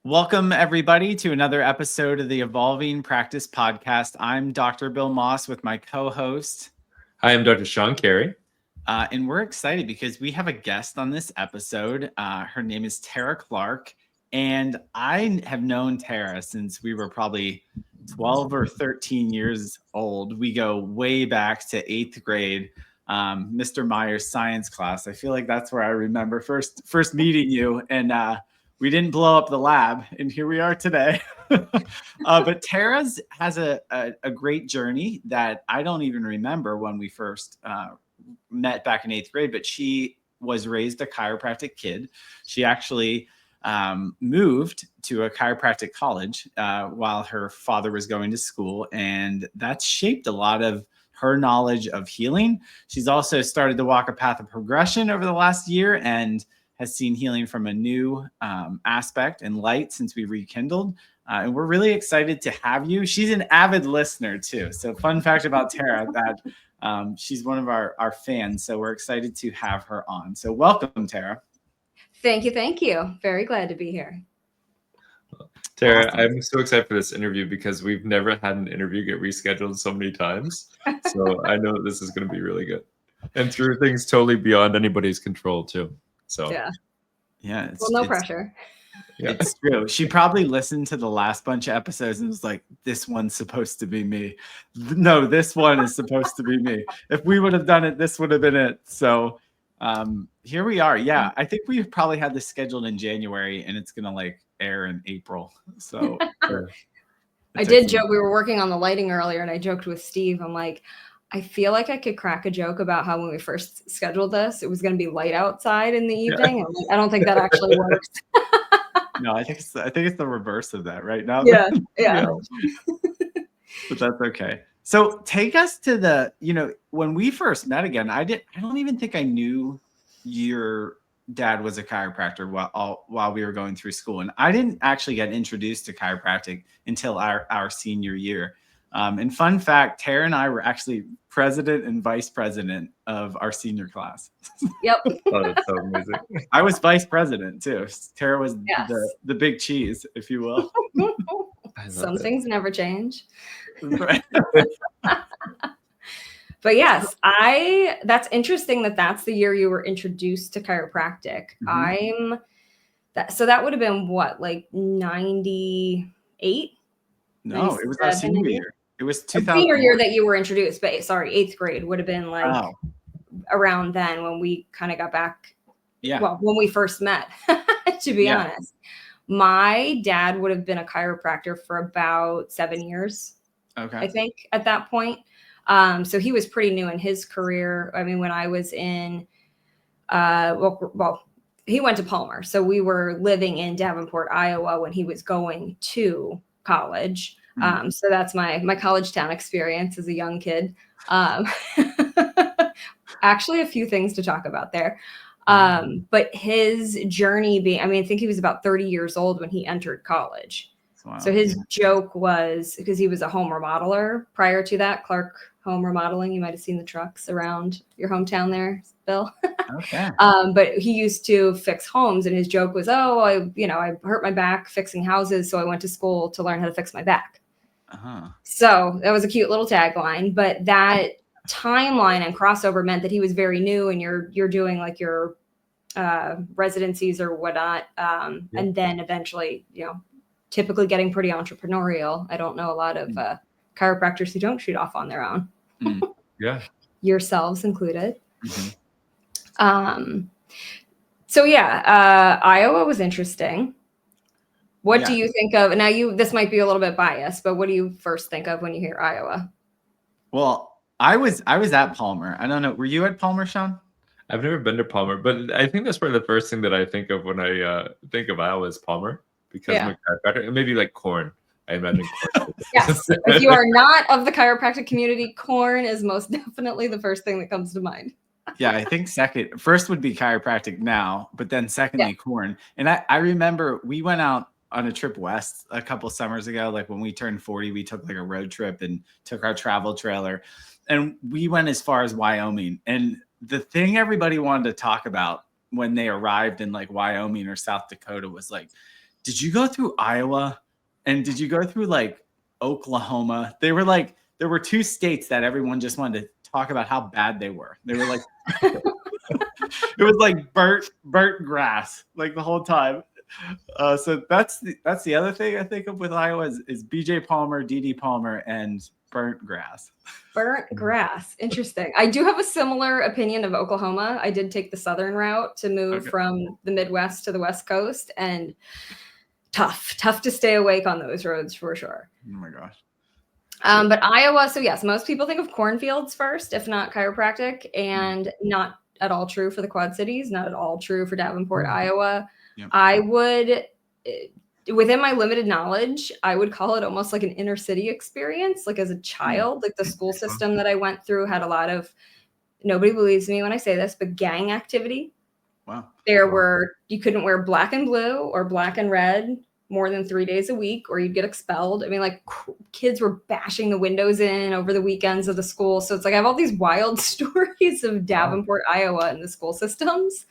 Welcome, everybody, to another episode of the Evolving Practice Podcast. I'm Dr. Bill Moss with my co-host. Hi, I'm Dr. Sean Carey. And we're excited because we have a guest on this episode. Her name is Terra Clark. And I have known Terra since we were probably 12 or 13 years old. We go way back to 8th grade, Mr. Meyer's science class. I feel like that's where I remember first meeting you. And we didn't blow up the lab, and here we are today. But Terra's has a great journey that I don't even remember when we first met back in 8th grade, but she was raised a chiropractic kid. She actually moved to a chiropractic college while her father was going to school, and that's shaped a lot of her knowledge of healing. She's also started to walk a path of progression over the last year and has seen healing from a new aspect and light since we rekindled. And we're really excited to have you. She's an avid listener too. So fun fact about Terra that she's one of our fans. So we're excited to have her on. So welcome, Terra. Thank you. Thank you. Very glad to be here. Terra, awesome. I'm so excited for this interview because we've never had an interview get rescheduled so many times. So I know this is going to be really good. And through things totally beyond anybody's control too. So yeah. No pressure. Yeah. It's true. She probably listened to the last bunch of episodes and was like, this one's supposed to be me. No, this one is supposed to be me. If we would have done it, this would have been it. So here we are. Yeah. I think we probably had this scheduled in January and it's going to air in April. So I did joke. We were working on the lighting earlier and I joked with Steve. I'm like, I feel like I could crack a joke about how when we first scheduled this, it was going to be light outside in the evening. Yeah. I don't think that actually works. No, I think it's the reverse of that right now. Yeah. But that's okay. So take us to when we first met again, I don't even think I knew your dad was a chiropractor while we were going through school. And I didn't actually get introduced to chiropractic until our senior year. And fun fact, Terra and I were actually president and vice president of our senior class. Yep. Oh, that's so amazing. I was vice president too. Terra was the big cheese, if you will. Some things never change. Right. But yes, that's interesting that's the year you were introduced to chiropractic. Mm-hmm. So that would have been what, 98? No, it was our senior year. It was 2000. Senior year that you were introduced, but 8th grade would have been around then when we kind of got back. Yeah. Well, when we first met, to be honest. My dad would have been a chiropractor for about 7 years. Okay. I think at that point. So he was pretty new in his career. I mean, when I was in, he went to Palmer. So we were living in Davenport, Iowa when he was going to college. So that's my college town experience as a young kid. Actually, a few things to talk about there. But his journey I think he was about 30 years old when he entered college. Wow. So his joke was, because he was a home remodeler prior to that, Clark Home Remodeling. You might have seen the trucks around your hometown there, Bill. Okay. But he used to fix homes, and his joke was, I hurt my back fixing houses, so I went to school to learn how to fix my back. Uh-huh. So that was a cute little tagline, but that timeline and crossover meant that he was very new, and you're doing your residencies or whatnot, and then eventually, typically getting pretty entrepreneurial. I don't know a lot of chiropractors who don't shoot off on their own. Yeah. Yourselves included. Mm-hmm. Iowa was interesting. What do you think of, now this might be a little bit biased, but what do you first think of when you hear Iowa? Well, I was at Palmer. I don't know. Were you at Palmer, Sean? I've never been to Palmer, but I think that's probably the first thing that I think of when I think of Iowa is Palmer, because I'm a chiropractor, and maybe corn. I imagine corn. Yes. If you are not of the chiropractic community, corn is most definitely the first thing that comes to mind. Yeah, I think first would be chiropractic now, but then secondly, corn. And I remember we went out on a trip west a couple summers ago. When we turned 40, we took a road trip and took our travel trailer, and we went as far as Wyoming. And the thing everybody wanted to talk about when they arrived in Wyoming or South Dakota was did you go through Iowa? And did you go through like Oklahoma? They were like, there were 2 states that everyone just wanted to talk about how bad they were. They were like, it was like burnt grass like the whole time. So that's the other thing I think of with Iowa is BJ Palmer, DD Palmer, and burnt grass. Burnt grass. Interesting. I do have a similar opinion of Oklahoma. I did take the southern route to move from the Midwest to the West Coast, and tough to stay awake on those roads for sure. Oh my gosh. But Iowa, so yes, most people think of cornfields first, if not chiropractic, and not at all true for the Quad Cities, not at all true for Davenport, Iowa. Yep. I would, within my limited knowledge, I would call it almost like an inner city experience. Like as a child, like the school system that I went through had a lot of, nobody believes me when I say this, but gang activity. Wow. You couldn't wear black and blue or black and red more than 3 days a week, or you'd get expelled. I mean, like kids were bashing the windows in over the weekends of the school. So it's like I have all these wild stories of Davenport, Iowa, and the school systems.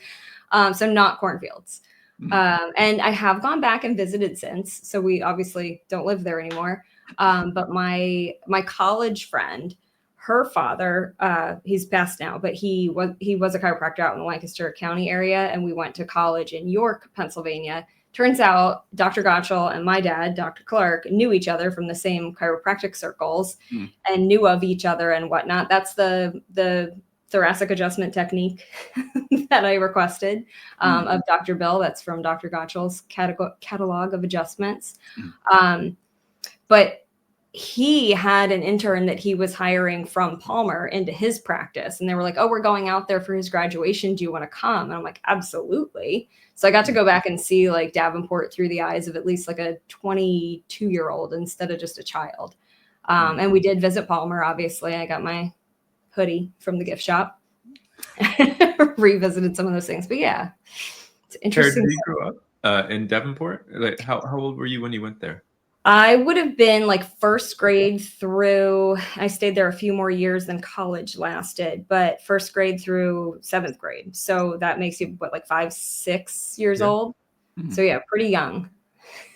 So not cornfields. And I have gone back and visited since. So we obviously don't live there anymore. But my college friend, her father, he's passed now, but he was a chiropractor out in the Lancaster County area, and we went to college in York, Pennsylvania. Turns out Dr. Gottschall and my dad, Dr. Clark, knew each other from the same chiropractic circles and knew of each other and whatnot. That's the thoracic adjustment technique that I requested of Dr. Bill. That's from Dr. Gottschall's catalog of adjustments. But he had an intern that he was hiring from Palmer into his practice. And they were like, oh, we're going out there for his graduation. Do you want to come? And I'm like, absolutely. So I got to go back and see like Davenport through the eyes of at least like a 22-year-old instead of just a child. And we did visit Palmer, obviously. I got my hoodie from the gift shop. Revisited some of those things. But yeah, it's interesting. Did you grow up in Davenport? Like how old were you when you went there? I would have been like first grade through, I stayed there a few more years than college lasted, but first grade through 7th grade. So that makes you what, like 5, 6 years old. So yeah, pretty young.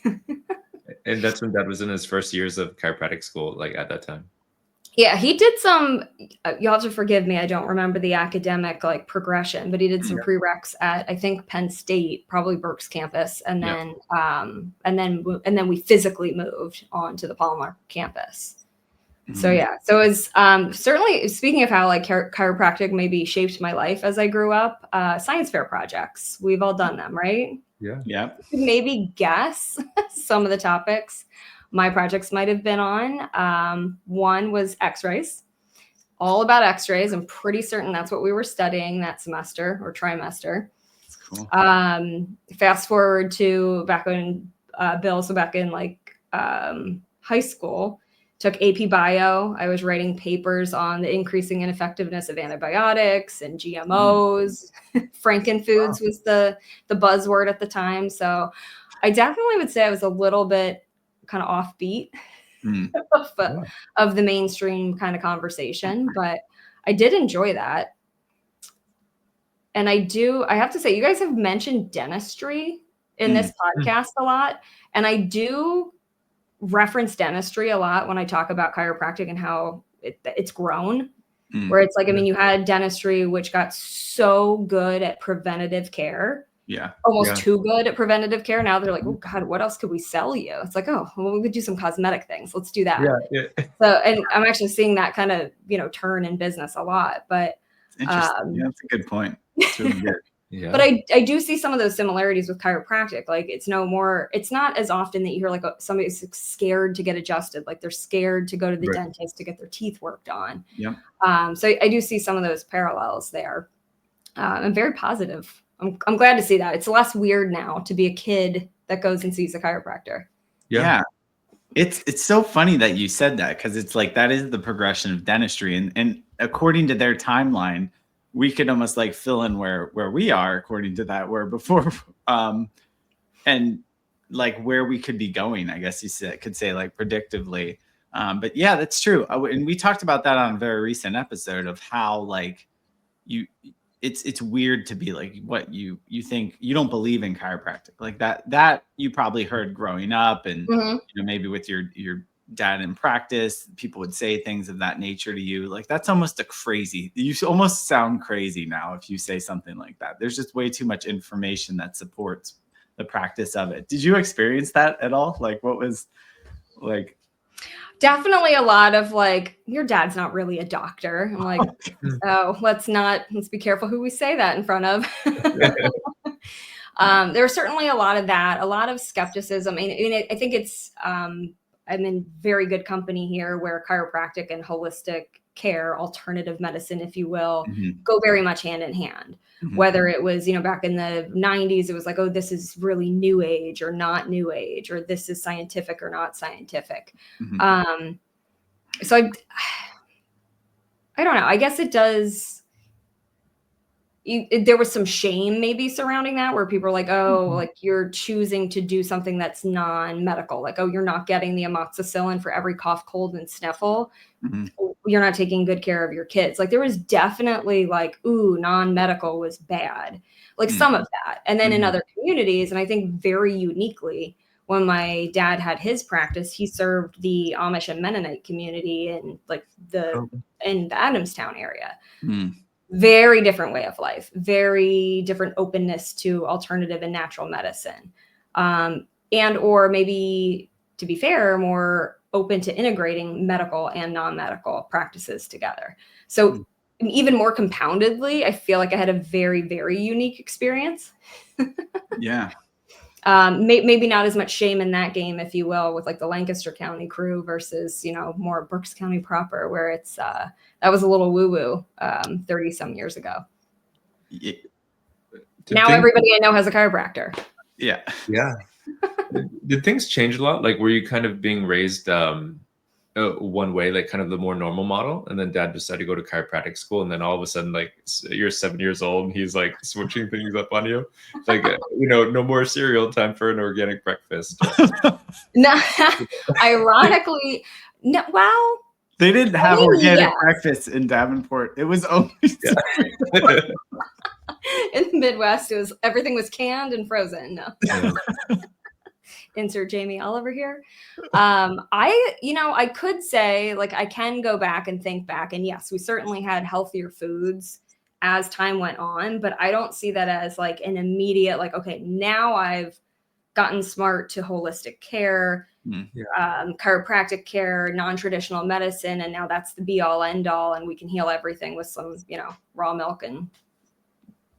And that's when Dad was in his first years of chiropractic school, like at that time. Yeah, he did some, you'll have to forgive me, I don't remember the academic like progression, but he did some prereqs at, I think, Penn State, probably Berks campus. And then, and then we physically moved on to the Palmer campus. So yeah, so it's certainly, speaking of how like chiropractic maybe shaped my life as I grew up, science fair projects, we've all done them, right? Yeah. Maybe guess some of the topics my projects might have been on. One was x-rays, all about x-rays. I'm pretty certain that's what we were studying that semester or trimester. That's cool. Fast forward to back when Bill, so back in like high school, took AP Bio. I was writing papers on the increasing ineffectiveness of antibiotics and GMOs. Frankenfoods was the buzzword at the time. So I definitely would say I was a little bit kind of offbeat of the mainstream kind of conversation, but I did enjoy that. And I have to say, you guys have mentioned dentistry in this podcast a lot. And I do reference dentistry a lot when I talk about chiropractic and how it's grown, where it's like, I mean, you had dentistry, which got so good at preventative care. Almost too good at preventative care. Now they're like, oh God, what else could we sell you? It's like, oh, well, we could do some cosmetic things. Let's do that. So, and I'm actually seeing that kind of, turn in business a lot, but interesting. That's a good point. It's really good. But I do see some of those similarities with chiropractic. Like it's not as often that you hear like somebody's scared to get adjusted. Like they're scared to go to the dentist to get their teeth worked on. So I do see some of those parallels there. I'm very positive. I'm glad to see that. It's less weird now to be a kid that goes and sees a chiropractor. Yeah. It's so funny that you said that, because it's like that is the progression of dentistry. And according to their timeline, we could almost like fill in where we are according to that, where before and like where we could be going, I guess you could say like predictively. But yeah, that's true. And we talked about that on a very recent episode of how like it's weird to be like, what you think you don't believe in chiropractic, like that you probably heard growing up, and maybe with your dad in practice, people would say things of that nature to you. Like, that's almost you almost sound crazy now if you say something like that. There's just way too much information that supports the practice of it. Did you experience that at all? Like, what was like? Definitely a lot of like, your dad's not really a doctor. I'm like, oh, let's be careful who we say that in front of. There was certainly a lot of that, a lot of skepticism. I think it's, I'm in very good company here, where chiropractic and holistic care, alternative medicine, if you will, go very much hand in hand. Whether it was, back in the 90s, it was like, oh, this is really new age or not new age, or this is scientific or not scientific. So I don't know. I guess it does. There was some shame maybe surrounding that, where people are like, oh, like you're choosing to do something that's non-medical. Like, oh, you're not getting the amoxicillin for every cough, cold, and sniffle. You're not taking good care of your kids. Like, there was definitely like, ooh, non-medical was bad. Like some of that. And then in other communities, and I think very uniquely, when my dad had his practice, he served the Amish and Mennonite community in like in the Adamstown area. Very different way of life, very different openness to alternative and natural medicine. And or maybe, to be fair, more open to integrating medical and non-medical practices together. So even more compoundedly, I feel like I had a very, very unique experience. Yeah. Maybe not as much shame in that game, if you will, with like the Lancaster County crew versus, more Berks County proper, where it's, that was a little woo-woo 30 some years ago. Now everybody I know has a chiropractor. Yeah. Yeah. Did things change a lot? Like, were you kind of being raised one way, like kind of the more normal model, and then dad decided to go to chiropractic school, and then all of a sudden, like, you're 7 years old and he's like switching things up on you, like, no more cereal, time for an organic breakfast? No, ironically, no. Well, they didn't have organic breakfast in Davenport. It was always in the Midwest. Everything was canned and frozen. No. Insert Jamie Oliver here. I could say, like, I can go back and think back, and yes, we certainly had healthier foods as time went on, but I don't see that as like an immediate, like, okay, now I've gotten smart to holistic care, chiropractic care, non-traditional medicine, and now that's the be all end all, and we can heal everything with some, raw milk and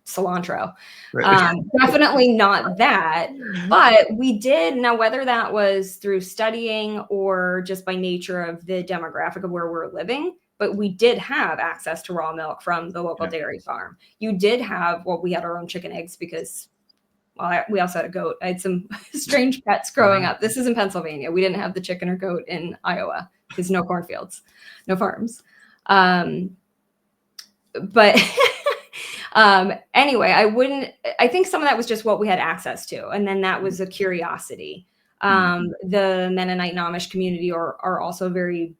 cilantro. Right. Definitely not that, but we did. Now, whether that was through studying or just by nature of the demographic of where we're living, but we did have access to raw milk from the local dairy farm. You did have, we had our own chicken eggs because, we also had a goat. I had some strange pets growing up. This is in Pennsylvania. We didn't have the chicken or goat in Iowa because no cornfields, no farms. But anyway, I think some of that was just what we had access to. And then that was a curiosity. The Mennonite and Amish community are also very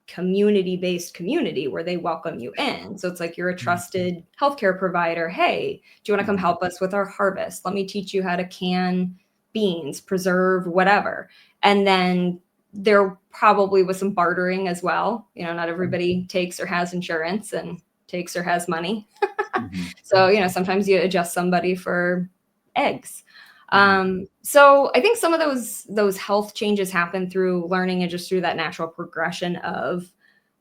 community-based community where they welcome you in. So it's like, you're a trusted healthcare provider. Hey, do you want to come help us with our harvest? Let me teach you how to can beans, preserve, whatever. And then there probably was some bartering as well. Not everybody takes or has insurance and takes or has money. So, sometimes you adjust somebody for eggs. So I think some of those health changes happen through learning and just through that natural progression of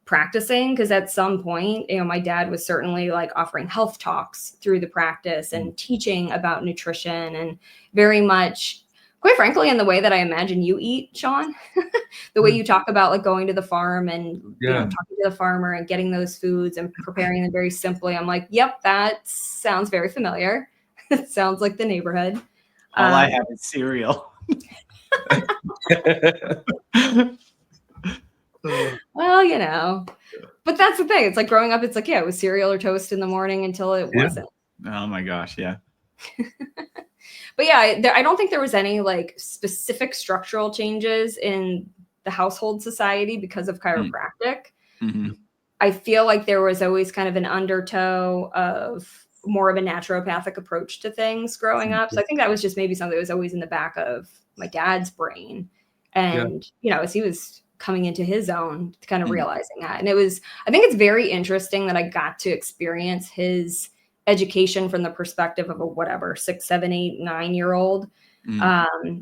practicing. Because at some point, my dad was certainly like offering health talks through the practice and teaching about nutrition, and very much, quite frankly, in the way that I imagine you eat, Sean, the way you talk about like going to the farm and talking to the farmer and getting those foods and preparing them very simply. I'm like, yep, that sounds very familiar. It sounds like the neighborhood. All I have is cereal. Well, but that's the thing. It's like growing up, it's like, it was cereal or toast in the morning until it wasn't. Oh my gosh. Yeah. But I don't think there was any like specific structural changes in the household society because of chiropractic. I feel like there was always kind of an undertow of more of a naturopathic approach to things growing up. So I think that was just maybe something that was always in the back of my dad's brain. And, you know, as he was coming into his own, kind of realizing that. And I think it's very interesting that I got to experience his education from the perspective of a whatever, 6, 7, 8, 9-year-old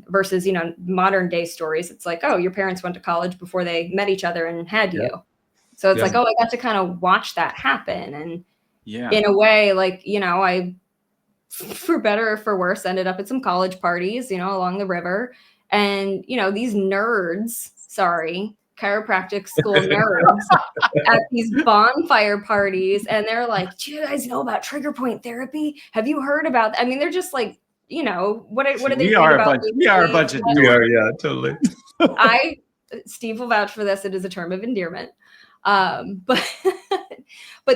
versus, you know, modern day stories. It's like, oh, your parents went to college before they met each other and had you. So it's like, oh, I got to kind of watch that happen. And in a way, like, you know, I, for better or for worse, ended up at some college parties, you know, along the river. And, you know, these nerds, chiropractic school nerds at these bonfire parties. And they're like, do you guys know about trigger point therapy? Have you heard about that? I mean, they're just like, you know, what do they read about? We are a bunch of We are, yeah, totally. Steve will vouch for this. It is a term of endearment. But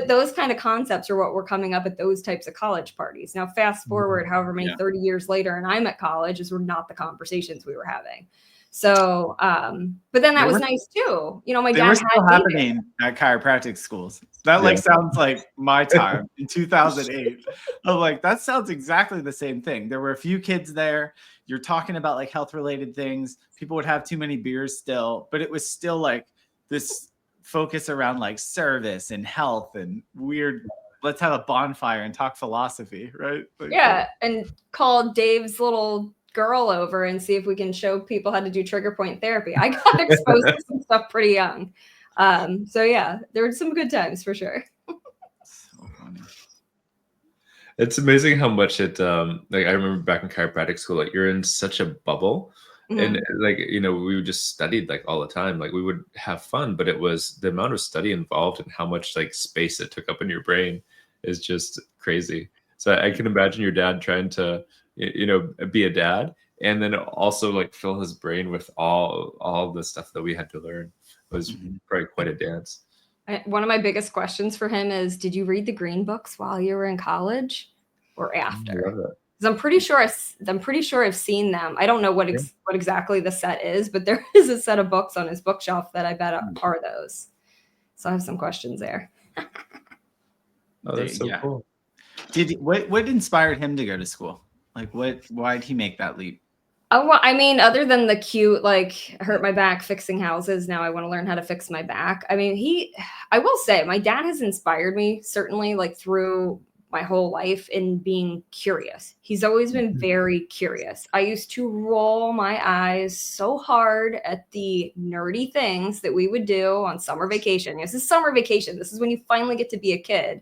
those kind of concepts are what were coming up at those types of college parties. Now, fast forward however many 30 years later, and I'm at college, those were not the conversations we were having. So, but then that was nice too. You know, my dad were still happening at chiropractic schools. That like sounds like my time in 2008. I'm like, that sounds exactly the same thing. There were a few kids there. You're talking about like health related things. People would have too many beers still, but it was still like this focus around like service and health and weird. Let's have a bonfire and talk philosophy, right? Like, and call Dave's little girl over and see if we can show people how to do trigger point therapy. I got exposed to some stuff pretty young. So yeah, there were some good times for sure. So funny. It's amazing how much it like I remember back in chiropractic school, like you're in such a bubble. And like, you know, we just studied like all the time. Like we would have fun, but it was the amount of study involved and how much like space it took up in your brain is just crazy. So I can imagine your dad trying to, you know, be a dad and then also like fill his brain with all the stuff that we had to learn. It was probably quite a dance. One of my biggest questions for him is, did you read the green books while you were in college or after? I love that. I'm pretty sure I've seen them. I don't know what exactly the set is, but there is a set of books on his bookshelf that I bet are those. So I have some questions there. Oh, that's so cool. What inspired him to go to school? Like why did he make that leap? Oh, well, I mean, other than the cute, like hurt my back fixing houses, now I want to learn how to fix my back. I mean, I will say my dad has inspired me certainly like through my whole life in being curious. He's always been very curious. I used to roll my eyes so hard at the nerdy things that we would do on summer vacation. This is summer vacation. This is when you finally get to be a kid.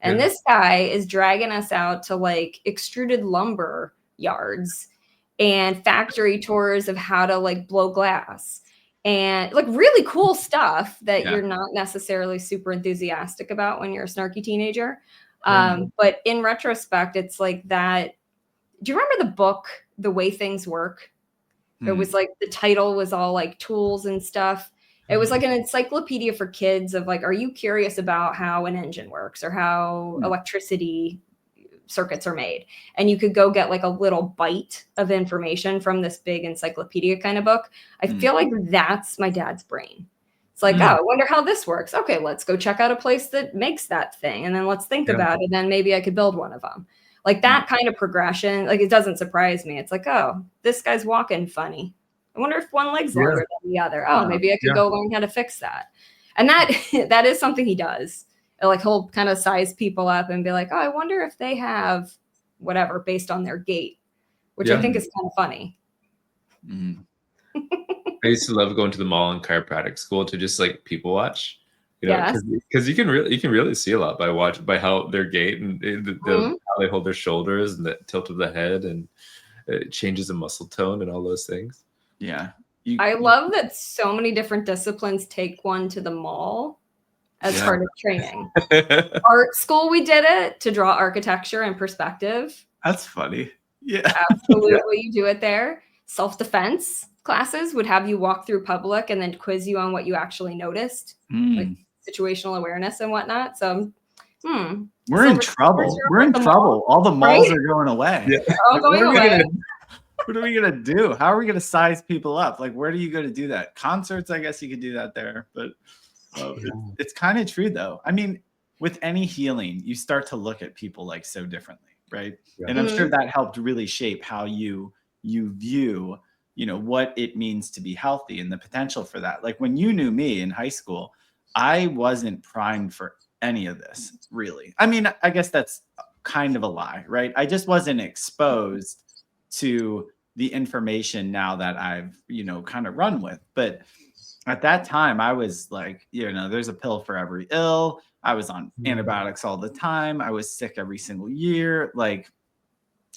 And this guy is dragging us out to like extruded lumber yards and factory tours of how to like blow glass and like really cool stuff that you're not necessarily super enthusiastic about when you're a snarky teenager. But in retrospect, it's like that. Do you remember the book, The Way Things Work? It was like the title was all like tools and stuff. It was like an encyclopedia for kids of like, are you curious about how an engine works or how electricity circuits are made? And you could go get like a little bite of information from this big encyclopedia kind of book. I feel like that's my dad's brain. It's like, oh, I wonder how this works. Okay, let's go check out a place that makes that thing. And then let's think about it. And maybe I could build one of them. Like that kind of progression, like it doesn't surprise me. It's like, oh, this guy's walking funny. I wonder if one leg's longer than the other. Oh, maybe I could go learn how to fix that. And that is something he does. Like he'll kind of size people up and be like, oh, I wonder if they have whatever based on their gait, which I think is kind of funny. I used to love going to the mall in chiropractic school to just like people watch, you know, because you can really see a lot by how their gait and how they hold their shoulders and the tilt of the head and it changes the muscle tone and all those things. Yeah, I love that so many different disciplines take one to the mall as part of training. Art school, we did it to draw architecture and perspective. That's funny. Yeah, absolutely. You do it there. Self-defense classes would have you walk through public and then quiz you on what you actually noticed, like situational awareness and whatnot. So, we're in trouble. We're in trouble. All the malls are going away. Yeah. All going away. What are we going to do? How are we going to size people up? Like, where do you go to do that? Concerts, I guess you could do that there. But it's kind of true, though. I mean, with any healing, you start to look at people like so differently, right? Yeah. And I'm sure that helped really shape how you view, what it means to be healthy and the potential for that. Like when you knew me in high school, I wasn't primed for any of this, really. I mean, I guess that's kind of a lie, right? I just wasn't exposed to the information now that I've, kind of run with. But at that time, I was like, there's a pill for every ill. I was on antibiotics all the time. I was sick every single year. Like,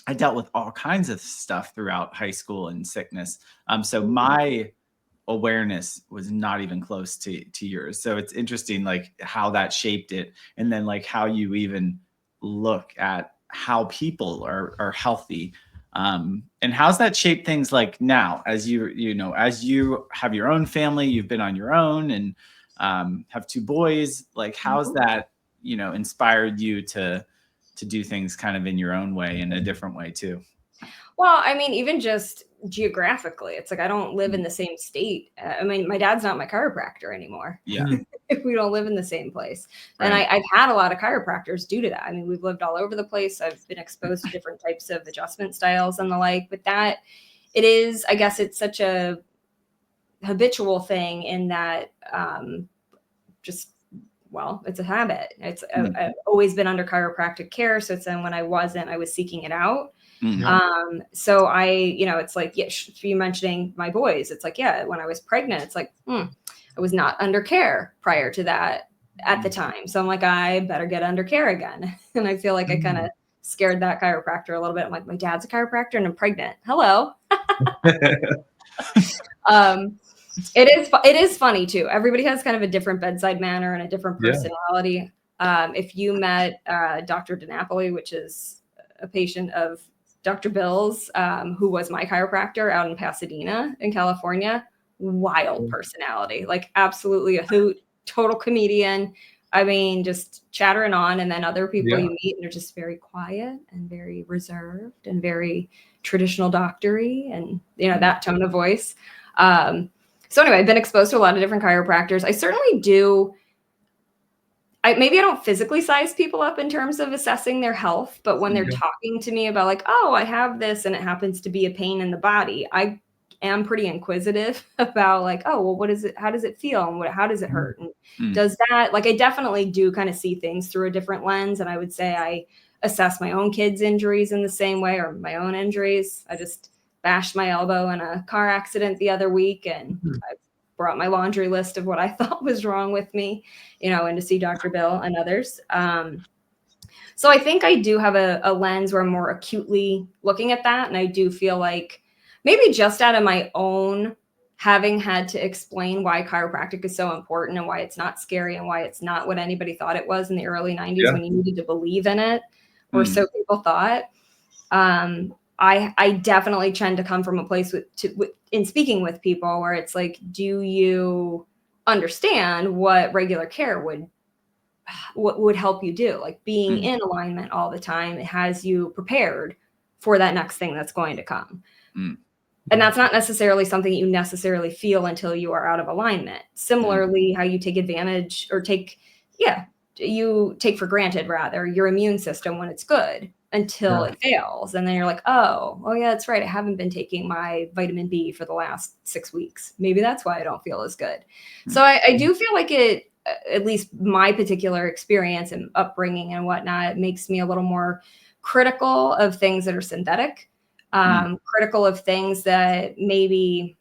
I dealt with all kinds of stuff throughout high school and sickness. So my awareness was not even close to yours. So it's interesting, like how that shaped it, and then like how you even look at how people are healthy. And how's that shaped things like now, as as you have your own family, you've been on your own, and have 2 boys. Like, how's that, inspired you to do things kind of in your own way, in a different way too? Well, I mean, even just geographically, it's like I don't live in the same state. I mean, my dad's not my chiropractor anymore. Yeah. We don't live in the same place. Right. And I've had a lot of chiropractors due to that. I mean, we've lived all over the place. I've been exposed to different types of adjustment styles and the like. But that it is, I guess it's such a habitual thing in that it's a habit. I've always been under chiropractic care. So it's then when I wasn't, I was seeking it out. So it's like, you mentioning my boys, it's like, when I was pregnant, it's like, I was not under care prior to that at the time. So I'm like, I better get under care again. And I feel like I kind of scared that chiropractor a little bit. I'm like, my dad's a chiropractor and I'm pregnant. Hello. It is funny too. Everybody has kind of a different bedside manner and a different personality. If you met Dr. DiNapoli, which is a patient of Dr. Bill's, who was my chiropractor out in Pasadena in California, wild personality, like absolutely a hoot, total comedian. I mean, just chattering on. And then other people you meet and they're just very quiet and very reserved and very traditional doctor-y and, that tone of voice. So anyway, I've been exposed to a lot of different chiropractors. I certainly do. Maybe I don't physically size people up in terms of assessing their health, but when they're talking to me about like, oh, I have this and it happens to be a pain in the body, I am pretty inquisitive about like, oh, well, what is it? How does it feel? And how does it hurt? And does that, like, I definitely do kind of see things through a different lens. And I would say I assess my own kids' injuries in the same way, or my own injuries. I just bashed my elbow in a car accident the other week, and I brought my laundry list of what I thought was wrong with me, and to see Dr. Bill and others. So I think I do have a lens where I'm more acutely looking at that. And I do feel like maybe just out of my own having had to explain why chiropractic is so important and why it's not scary and why it's not what anybody thought it was in the early 90s when you needed to believe in it, or so people thought. I definitely tend to come from a place in speaking with people where it's like, do you understand what regular care would help you do? Like being in alignment all the time, it has you prepared for that next thing that's going to come. And that's not necessarily something you necessarily feel until you are out of alignment. Similarly, how you take advantage or you take for granted rather your immune system when it's good until it fails. And then you're like, oh yeah, that's right. I haven't been taking my vitamin B for the last 6 weeks. Maybe that's why I don't feel as good. So I do feel like it, at least my particular experience and upbringing and whatnot, makes me a little more critical of things that are synthetic, critical of things that maybe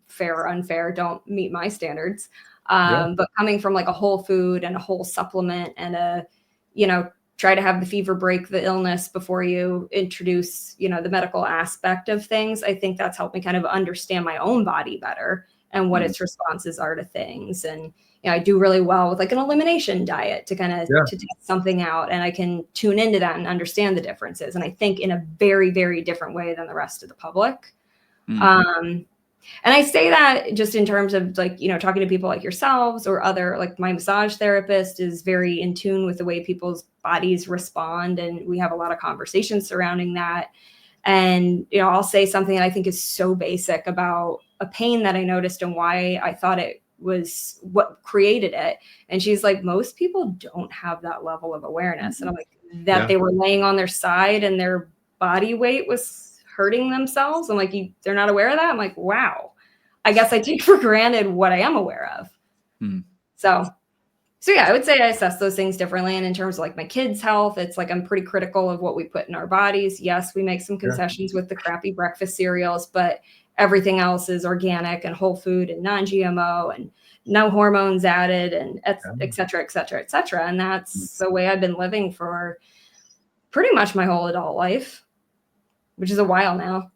fair or unfair don't meet my standards. But coming from like a whole food and a whole supplement and try to have the fever break the illness before you introduce, the medical aspect of things. I think that's helped me kind of understand my own body better and what its responses are to things. And, I do really well with like an elimination diet to kind of to test something out, and I can tune into that and understand the differences. And I think in a very, very different way than the rest of the public. And I say that just in terms of like, talking to people like yourselves or other, like my massage therapist is very in tune with the way people's bodies respond. And we have a lot of conversations surrounding that. And, I'll say something that I think is so basic about a pain that I noticed and why I thought it was what created it. And she's like, most people don't have that level of awareness. And I'm like, that they were laying on their side and their body weight was hurting themselves. I'm like, they're not aware of that. I'm like, wow, I guess I take for granted what I am aware of. So yeah, I would say I assess those things differently. And in terms of like my kids' health, it's like I'm pretty critical of what we put in our bodies. Yes, we make some concessions with the crappy breakfast cereals, but everything else is organic and whole food and non-GMO and no hormones added and et cetera, et cetera, et cetera. And that's the way I've been living for pretty much my whole adult life, which is a while now.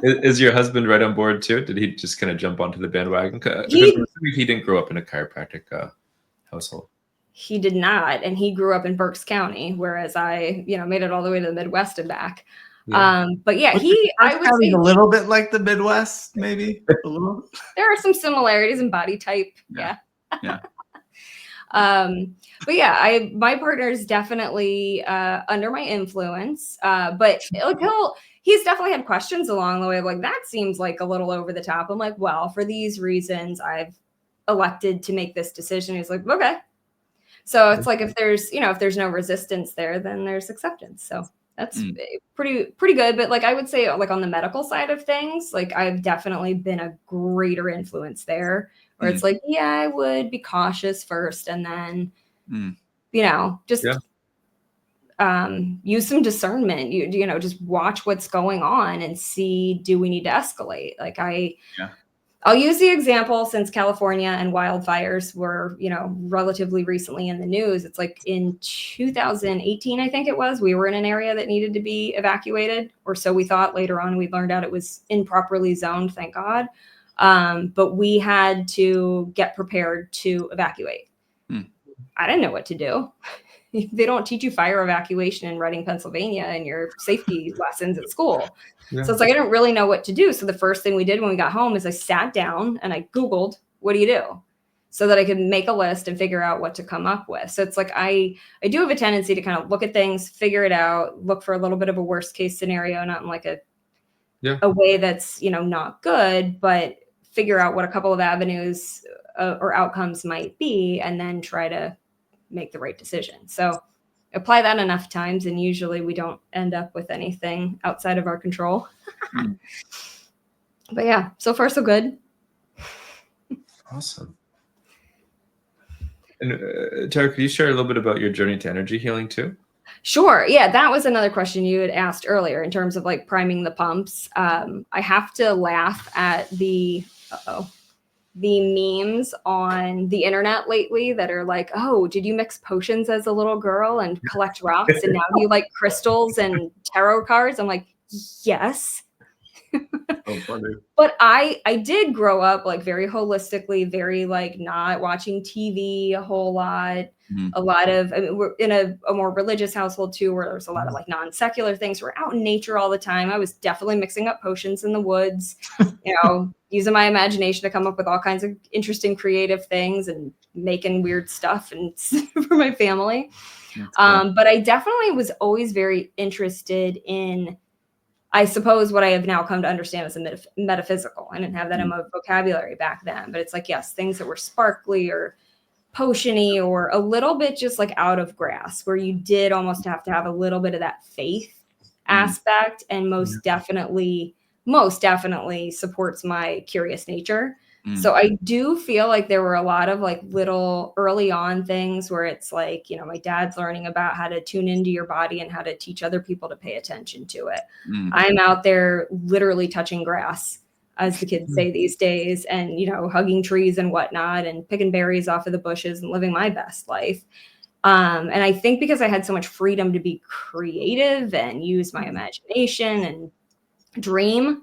Is your husband right on board too? Did he just kind of jump onto the bandwagon? Because he didn't grow up in a chiropractic household. He did not, and he grew up in Berks County, whereas I, made it all the way to the Midwest and back. But yeah, I would say a little bit like the Midwest, maybe a little. There are some similarities in body type. Yeah. But yeah, my partner is definitely under my influence. But like he's definitely had questions along the way of like, that seems like a little over the top. I'm like, well, for these reasons, I've elected to make this decision. He's like, okay. So it's like, if there's no resistance there, then there's acceptance. So that's pretty good. But like, I would say like on the medical side of things, like I've definitely been a greater influence there, where it's like, yeah, I would be cautious first. And then, just use some discernment, just watch what's going on and see, do we need to escalate? Like I'll use the example, since California and wildfires were, relatively recently in the news. It's like in 2018, I think it was, we were in an area that needed to be evacuated, or so we thought. Later on, we learned out it was improperly zoned, thank God. But we had to get prepared to evacuate. I didn't know what to do. They don't teach you fire evacuation in Reading, Pennsylvania in your safety lessons at school. So it's like, I didn't really know what to do. So the first thing we did when we got home is I sat down and I Googled, what do you do? So that I could make a list and figure out what to come up with. So it's like, I do have a tendency to kind of look at things, figure it out, look for a little bit of a worst case scenario, not in like a way that's, not good, but figure out what a couple of avenues or outcomes might be, and then try to make the right decision. So apply that enough times, and usually we don't end up with anything outside of our control. But yeah, so far so good. Awesome. And Tara, could you share a little bit about your journey to energy healing too? Sure. Yeah, that was another question you had asked earlier in terms of like priming the pumps. I have to laugh at the memes on the internet lately that are like, oh, did you mix potions as a little girl and collect rocks, and now you like crystals and tarot cards? I'm like, yes. Oh, funny. But I did grow up like very holistically, very like not watching TV a whole lot. A lot of, we're in a more religious household too, where there's a lot of like non-secular things. We're out in nature all the time. I was definitely mixing up potions in the woods, using my imagination to come up with all kinds of interesting, creative things and making weird stuff and for my family. Cool. But I definitely was always very interested in, I suppose, what I have now come to understand as a metaphysical. I didn't have that in my vocabulary back then, but it's like, yes, things that were sparkly or potion-y or a little bit just like out of grasp, where you did almost have to have a little bit of that faith aspect, and most definitely supports my curious nature. So I do feel like there were a lot of like little early on things where it's like, my dad's learning about how to tune into your body and how to teach other people to pay attention to it. I'm out there literally touching grass, as the kids say these days, and, hugging trees and whatnot and picking berries off of the bushes and living my best life. And I think because I had so much freedom to be creative and use my imagination and dream,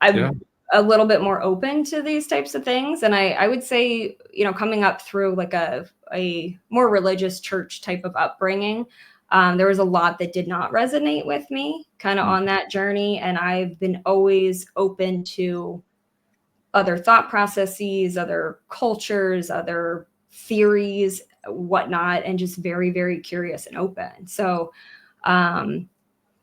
I'm a little bit more open to these types of things. And I would say, coming up through like a more religious church type of upbringing, there was a lot that did not resonate with me kind of on that journey. And I've been always open to other thought processes, other cultures, other theories, whatnot, and just very, very curious and open. So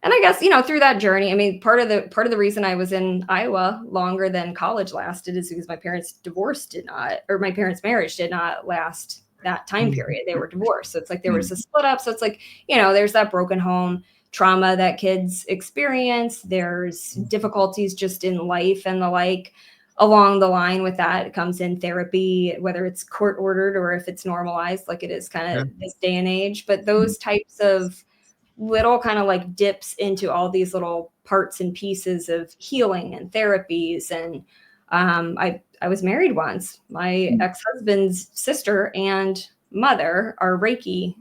And I guess, through that journey, I mean, part of the reason I was in Iowa longer than college lasted is because my parents' my parents' marriage did not last that time period. They were divorced. So it's like there was a split up. So it's like, there's that broken home trauma that kids experience. There's difficulties just in life and the like. Along the line with that, it comes in therapy, whether it's court ordered or if it's normalized, like it is kind of this day and age. But those types of little kind of like dips into all these little parts and pieces of healing and therapies. And I was married once. My ex-husband's sister and mother are Reiki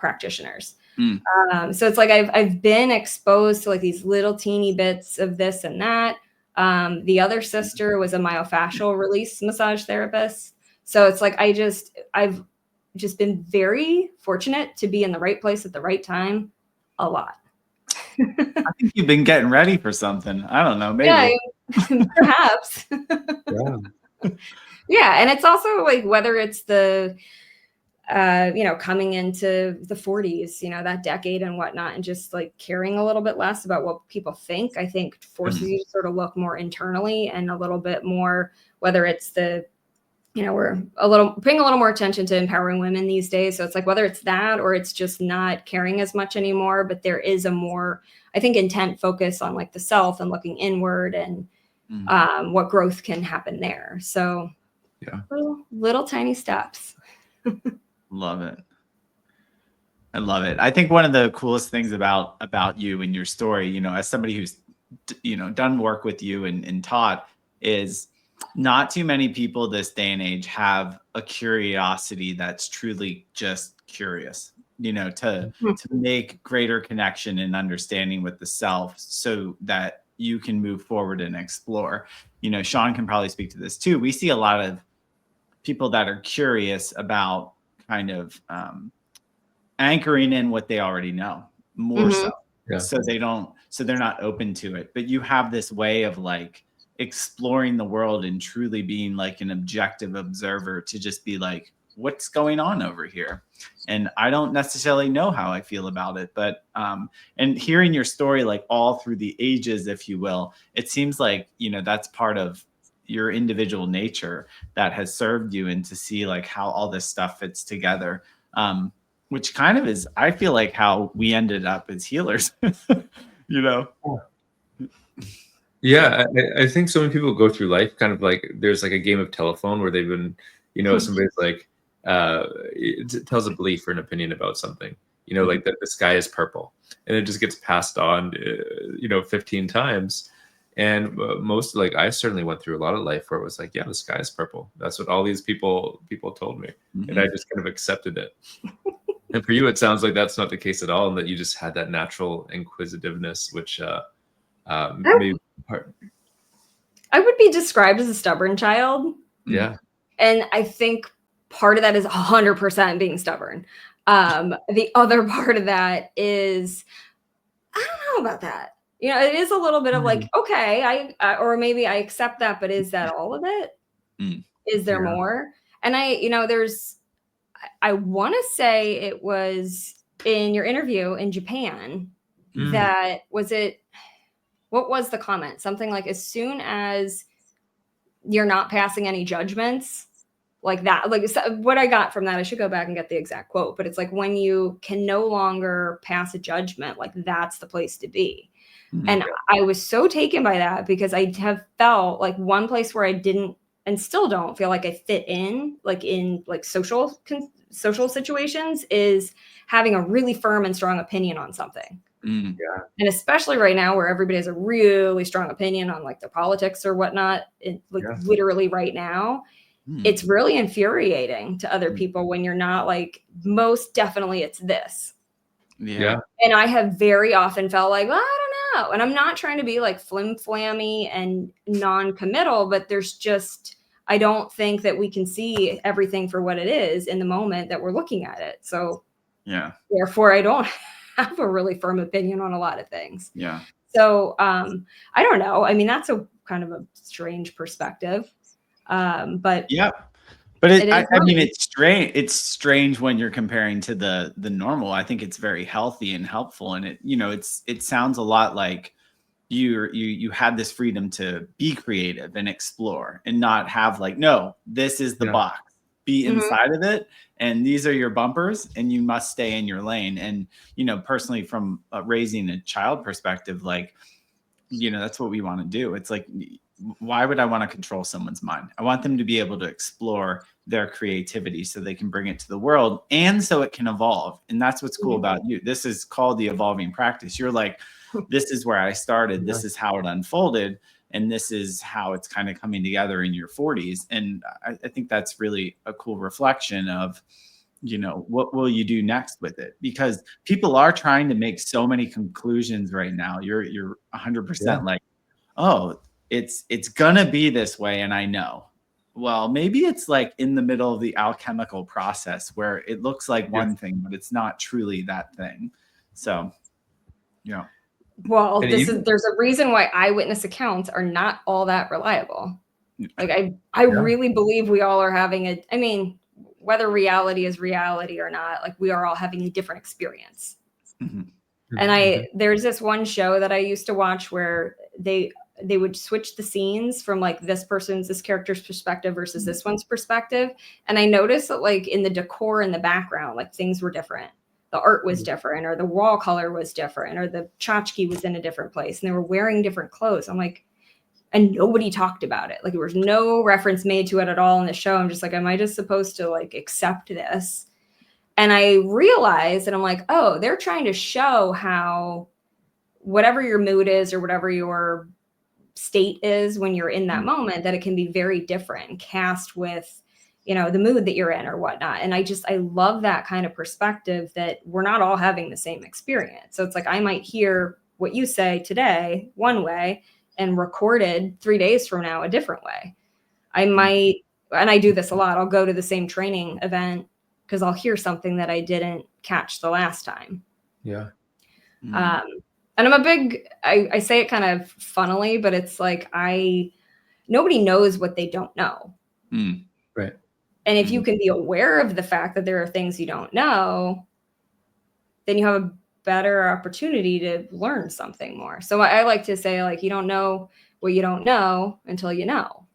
practitioners. So it's like I've been exposed to like these little teeny bits of this and that. The other sister was a myofascial release massage therapist. So it's like I've just been very fortunate to be in the right place at the right time a lot. I think you've been getting ready for something. I don't know, maybe. Yeah, perhaps. Yeah, and it's also like whether it's the coming into the 40s, that decade and whatnot, and just like caring a little bit less about what people think, I think forces you to sort of look more internally and a little bit more, whether it's we're paying a little more attention to empowering women these days. So it's like whether it's that or it's just not caring as much anymore, but there is a more, I think, intent focus on like the self and looking inward and what growth can happen there. So little tiny steps. Love it. I love it. I think one of the coolest things about you and your story, as somebody who's, done work with you and taught, is not too many people this day and age have a curiosity that's truly just curious, to make greater connection and understanding with the self so that you can move forward and explore. Sean can probably speak to this too. We see a lot of people that are curious about kind of anchoring in what they already know more so. Yeah. So they're not open to it. But you have this way of like exploring the world and truly being like an objective observer to just be like, what's going on over here? And I don't necessarily know how I feel about it, but and hearing your story like all through the ages, if you will, it seems like, that's part of your individual nature that has served you, and to see like how all this stuff fits together, which kind of is, I feel like, how we ended up as healers. Yeah, I think so many people go through life kind of like there's like a game of telephone where they've been, somebody's like it tells a belief or an opinion about something, like that the sky is purple, and it just gets passed on 15 times. And most, like, I certainly went through a lot of life where it was like, yeah, the sky is purple. That's what all these people told me. And I just kind of accepted it. And for you, it sounds like that's not the case at all, and that you just had that natural inquisitiveness, which maybe I would be described as a stubborn child. Yeah. And I think part of that is 100% being stubborn. The other part of that is, I don't know about that. It is a little bit of like, okay, or maybe I accept that, but is that all of it? Is there more? And I want to say it was in your interview in Japan that what was the comment? Something like, as soon as you're not passing any judgments like that, like what I got from that, I should go back and get the exact quote, but it's like when you can no longer pass a judgment, like that's the place to be. And I was so taken by that, because I have felt like one place where I didn't and still don't feel like I fit in, like in like social situations, is having a really firm and strong opinion on something. And especially right now where everybody has a really strong opinion on like the politics or whatnot, literally right now, it's really infuriating to other people when you're not like, most definitely it's this. Yeah. And I have very often felt like, well, I don't know. And I'm not trying to be like flim-flammy and non-committal, but there's just, I don't think that we can see everything for what it is in the moment that we're looking at it. So therefore I don't have a really firm opinion on a lot of things. Yeah. So I don't know. I mean, that's a kind of a strange perspective. But yeah. But It I is mean, money. it's strange. It's strange when you're comparing to the normal. I think it's very healthy and helpful, and it sounds a lot like you had this freedom to be creative and explore, and not have like, no, this is the Yeah. box. Be Mhm. inside of it, and these are your bumpers, and you must stay in your lane. And personally, from raising a child perspective, like, that's what we want to do. It's like, why would I want to control someone's mind? I want them to be able to explore their creativity so they can bring it to the world, and so it can evolve. And that's what's cool about you. This is called the evolving practice. You're like, this is where I started. This is how it unfolded. And this is how it's kind of coming together in your 40s. And I think that's really a cool reflection of, what will you do next with it? Because people are trying to make so many conclusions right now. You're 100% like, oh, it's gonna be this way, and I know. Well, maybe it's like in the middle of the alchemical process where it looks like one thing, but it's not truly that thing. So, yeah. Well, And there's a reason why eyewitness accounts are not all that reliable. Like I really believe we all are having I mean, whether reality is reality or not, like we are all having a different experience. Mhm. And there's this one show that I used to watch where they would switch the scenes from like this character's perspective versus this one's perspective. And I noticed that like in the decor in the background, like things were different. The art was different, or the wall color was different, or the tchotchke was in a different place, and they were wearing different clothes. I'm like, and nobody talked about it. Like there was no reference made to it at all in the show. I'm just like, am I just supposed to like accept this? And I realized, and I'm like, oh, they're trying to show how whatever your mood is or whatever your state is when you're in that moment, that it can be very different and cast with, the mood that you're in or whatnot. And I love that kind of perspective that we're not all having the same experience. So it's like, I might hear what you say today one way and recorded 3 days from now a different way. I might, and I do this a lot, I'll go to the same training event because I'll hear something that I didn't catch the last time. Yeah. And I'm a big, I say it kind of funnily, but it's like nobody knows what they don't know. Right. And if you can be aware of the fact that there are things you don't know, then you have a better opportunity to learn something more. So I like to say, like, you don't know what you don't know until you know,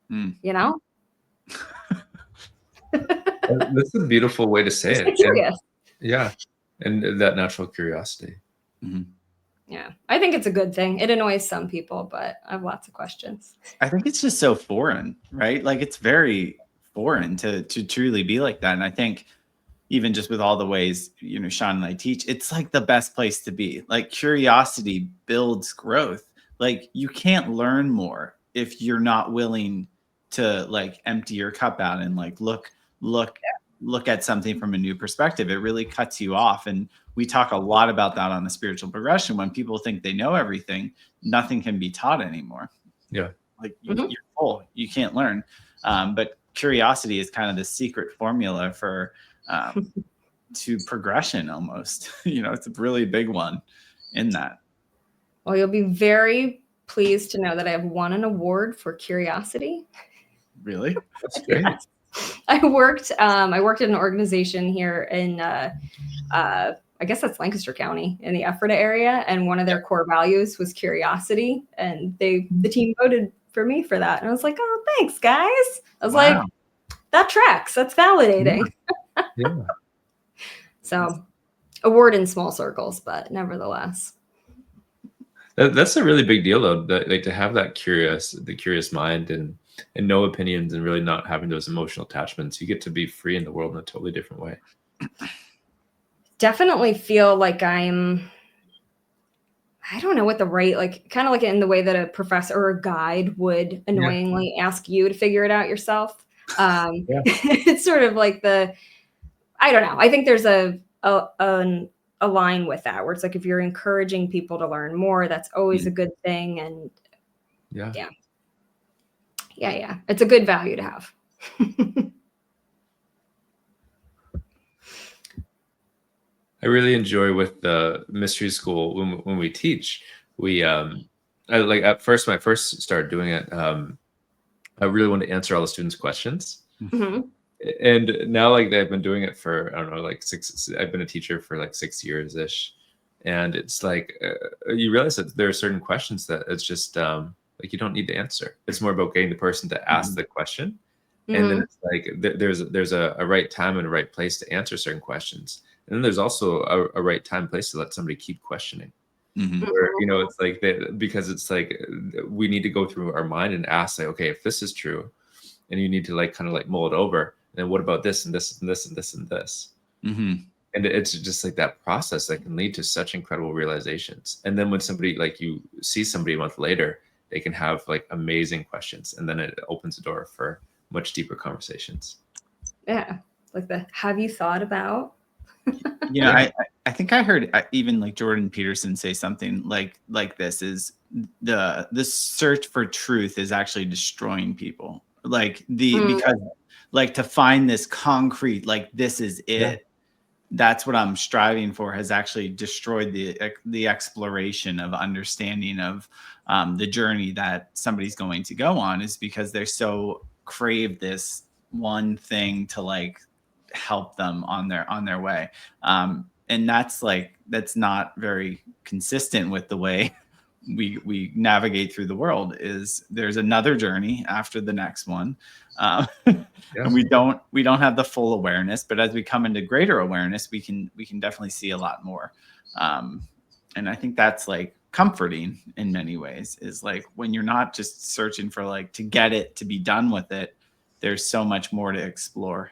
you know? That's a beautiful way to say Just it. get curious. Yeah. And that natural curiosity. Yeah. I think it's a good thing. It annoys some people, but I have lots of questions. I think it's just so foreign, right? Like it's very foreign to truly be like that. And I think even just with all the ways, Sean and I teach, it's like the best place to be. Like curiosity builds growth. Like you can't learn more if you're not willing to like empty your cup out and like look at something from a new perspective. It really cuts you off. And we talk a lot about that on the spiritual progression. When people think they know everything, nothing can be taught anymore. Yeah. Like you're full, you can't learn. But curiosity is kind of the secret formula for to progression almost. It's a really big one in that. Well, you'll be very pleased to know that I have won an award for curiosity. Really? That's great. Yes. I worked in an organization here in I guess that's Lancaster County in the Ephrata area, and one of their core values was curiosity, and the team voted for me for that. And I was like, oh, thanks, guys. I was like, that tracks. That's validating. Yeah. So, award in small circles, but nevertheless. That's a really big deal, though. Like to have the curious mind and no opinions, and really not having those emotional attachments. You get to be free in the world in a totally different way. Definitely feel like I don't know what the right, like kind of like in the way that a professor or a guide would annoyingly ask you to figure it out yourself. It's sort of like I don't know. I think there's a line with that where it's like if you're encouraging people to learn more, that's always a good thing. And yeah, it's a good value to have. I really enjoy with the mystery school when we teach. We like at first when I first started doing it, I really wanted to answer all the students' questions. And now like I've been doing it for, I don't know, like I've been a teacher for like 6 years ish. And it's like, you realize that there are certain questions that it's just like you don't need to answer. It's more about getting the person to ask the question. And then it's like, there's a right time and a right place to answer certain questions. And then there's also a right time, place to let somebody keep questioning. Where, you know, it's like that, because it's like, we need to go through our mind and ask like, okay, if this is true, and you need to like kind of like mull it over, then what about this and this and this and this and this? And it's just like that process that can lead to such incredible realizations. And then when somebody, like you see somebody a month later, they can have like amazing questions, and then it opens the door for much deeper conversations. Yeah, like the have you thought about? You know, I think I heard even like Jordan Peterson say something like this is the search for truth is actually destroying people. Like because like to find this concrete, like this is it. That's what I'm striving for, has actually destroyed the exploration of understanding of the journey that somebody's going to go on, is because they're so crave this one thing to like help them on their way. And that's not very consistent with the way we navigate through the world. Is there's another journey after the next one. And we don't have the full awareness, but as we come into greater awareness, we can definitely see a lot more. And I think that's like comforting in many ways, is like when you're not just searching for like to get it, to be done with it, there's so much more to explore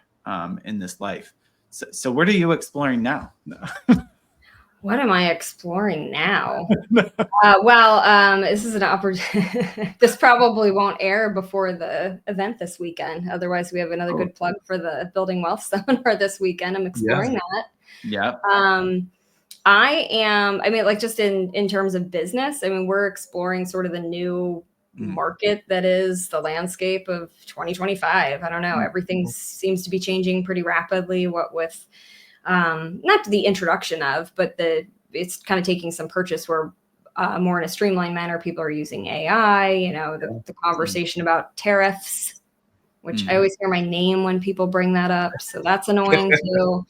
in this life. So what are you exploring now? What am I exploring now? This is an opportunity. This probably won't air before the event this weekend. Otherwise, we have another good plug for the Building Wealth Seminar this weekend. I'm exploring that. Yeah. I mean, like just in terms of business, I mean, we're exploring sort of the new market that is the landscape of 2025. I don't know. Everything seems to be changing pretty rapidly. What with not the introduction of, but it's kind of taking some purchase where more in a streamlined manner. People are using AI, you know, the conversation about tariffs, which I always hear my name when people bring that up. So that's annoying too.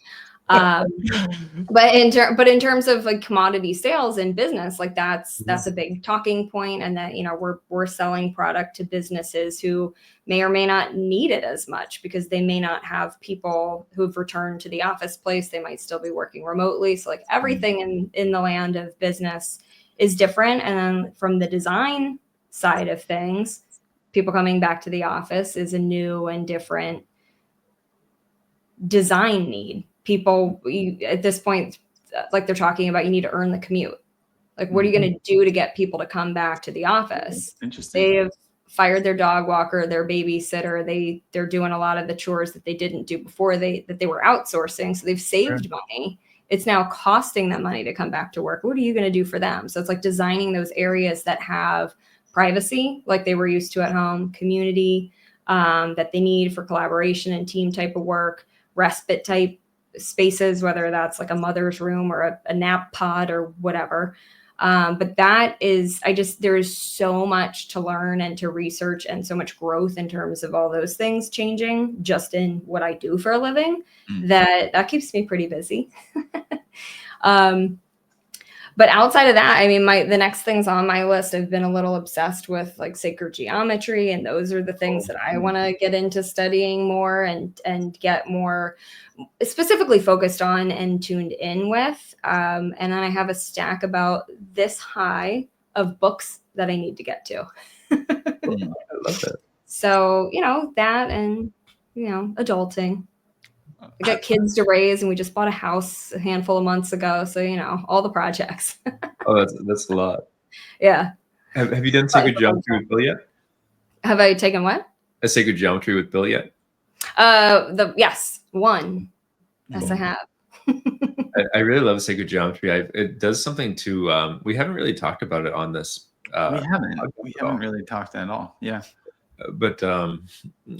But in terms of like commodity sales in business, like that's a big talking point, and that, you know, we're selling product to businesses who may or may not need it as much, because they may not have people who've returned to the office place. They might still be working remotely. So like everything in the land of business is different. And then from the design side of things, people coming back to the office is a new and different design need. People at this point, like they're talking about, you need to earn the commute. Like, what are you going to do to get people to come back to the office? Interesting. They have fired their dog walker, their babysitter. They're doing a lot of the chores that they didn't do before that they were outsourcing. So they've saved money. It's now costing them money to come back to work. What are you going to do for them? So it's like designing those areas that have privacy, like they were used to at home, community that they need for collaboration and team type of work, respite type spaces, whether that's like a mother's room or a nap pod or whatever. But that is, there is so much to learn and to research, and so much growth in terms of all those things changing just in what I do for a living, that keeps me pretty busy. But outside of that, I mean, the next things on my list, I've been a little obsessed with like sacred geometry, and those are the things that I want to get into studying more and get more specifically focused on and tuned in with. And then I have a stack about this high of books that I need to get to. I love that. So, you know, that and, you know, adulting. I got kids to raise, and we just bought a house a handful of months ago. So, you know, all the projects. Oh, that's a lot. Yeah. Have you done sacred geometry with Bill yet? Have I taken what? A sacred geometry with Bill yet? Yes, one. Yes, I have. I really love sacred geometry. It does something to, we haven't really talked about it on this. We haven't really talked at all. Yeah. But